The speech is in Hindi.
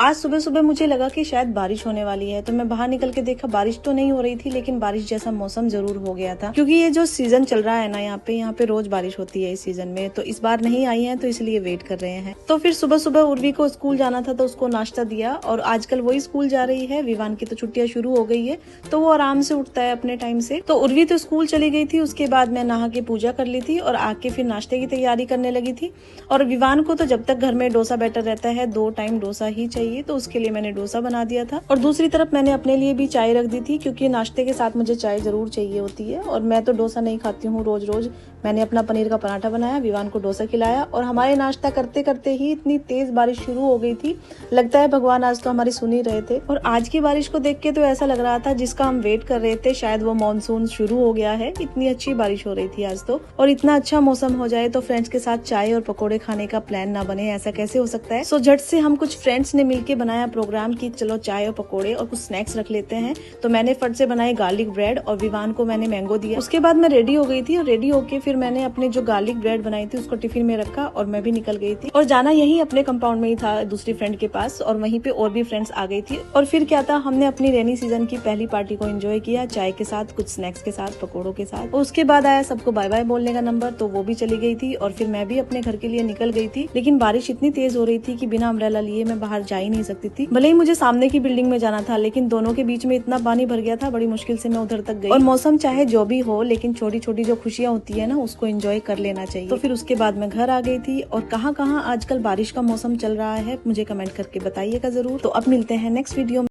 आज सुबह सुबह मुझे लगा कि शायद बारिश होने वाली है, तो मैं बाहर निकल के देखा बारिश तो नहीं हो रही थी, लेकिन बारिश जैसा मौसम जरूर हो गया था। क्योंकि ये जो सीजन चल रहा है ना, यहाँ पे रोज बारिश होती है इस सीजन में, तो इस बार नहीं आई है तो इसलिए वेट कर रहे हैं। तो फिर सुबह सुबह उर्वी को स्कूल जाना था तो उसको नाश्ता दिया, और आजकल वही स्कूल जा रही है। विवान की तो छुट्टियां शुरू हो गई है, तो वो आराम से उठता है अपने टाइम से। तो उर्वी तो स्कूल चली गई थी, उसके बाद मैं नहा के पूजा कर ली थी और आके फिर नाश्ते की तैयारी करने लगी थी। और विवान को तो जब तक घर में डोसा बैटर रहता है 2 टाइम डोसा ही चाहिए, तो उसके लिए मैंने डोसा बना दिया था। और दूसरी तरफ मैंने अपने लिए भी चाय रख दी थी, क्योंकि नाश्ते के साथ मुझे चाय जरूर चाहिए होती है, और मैं तो डोसा नहीं खाती हूँ रोज रोज। मैंने अपना पनीर का पराठा बनाया, विवान को डोसा खिलाया, और हमारे नाश्ता करते करते ही इतनी तेज बारिश शुरू हो गई थी। लगता है भगवान आज तो हमारी सुन ही रहे थे। और आज की बारिश को देख के तो ऐसा लग रहा था जिसका हम वेट कर रहे थे, शायद वो मानसून शुरू हो गया है। इतनी अच्छी बारिश हो रही थी आज तो, और इतना अच्छा मौसम हो जाए तो फ्रेंड्स के साथ चाय और पकौड़े खाने का प्लान ना बने, ऐसा कैसे हो सकता है। सो झट से हम कुछ फ्रेंड्स ने मिलकर बनाया प्रोग्राम कि चलो चाय और पकौड़े और कुछ स्नैक्स रख लेते हैं। तो मैंने फट से बनाई गार्लिक ब्रेड, और विवान को मैंने मैंगो दिया। उसके बाद मैं रेडी हो गई थी, और रेडी होके फिर मैंने अपने जो गार्लिक ब्रेड बनाई थी उसको टिफिन में रखा, और मैं भी निकल गई थी। और जाना यही अपने कंपाउंड में ही था, दूसरी फ्रेंड के पास, और वहीं पे और भी फ्रेंड्स आ गई थी। और फिर क्या था, हमने अपनी रेनी सीजन की पहली पार्टी को एंजॉय किया, चाय के साथ, कुछ स्नैक्स के साथ, पकौड़ों के साथ। और उसके बाद आया सबको बाय बाय बोलने का नंबर, तो वो भी चली गई थी, और फिर मैं भी अपने घर के लिए निकल गई थी। लेकिन बारिश इतनी तेज हो रही थी कि बिना अम्ब्रेला लिए मैं बाहर जा ही नहीं सकती थी। भले ही मुझे सामने की बिल्डिंग में जाना था, लेकिन दोनों के बीच में इतना पानी भर गया था, बड़ी मुश्किल से मैं उधर तक गई। और मौसम चाहे जो भी हो, लेकिन छोटी छोटी जो खुशियां होती है ना, उसको एंजॉय कर लेना चाहिए। तो फिर उसके बाद मैं घर आ गई थी। और कहाँ कहाँ आजकल बारिश का मौसम चल रहा है मुझे कमेंट करके बताइएगा जरूर। तो अब मिलते हैं नेक्स्ट वीडियो में।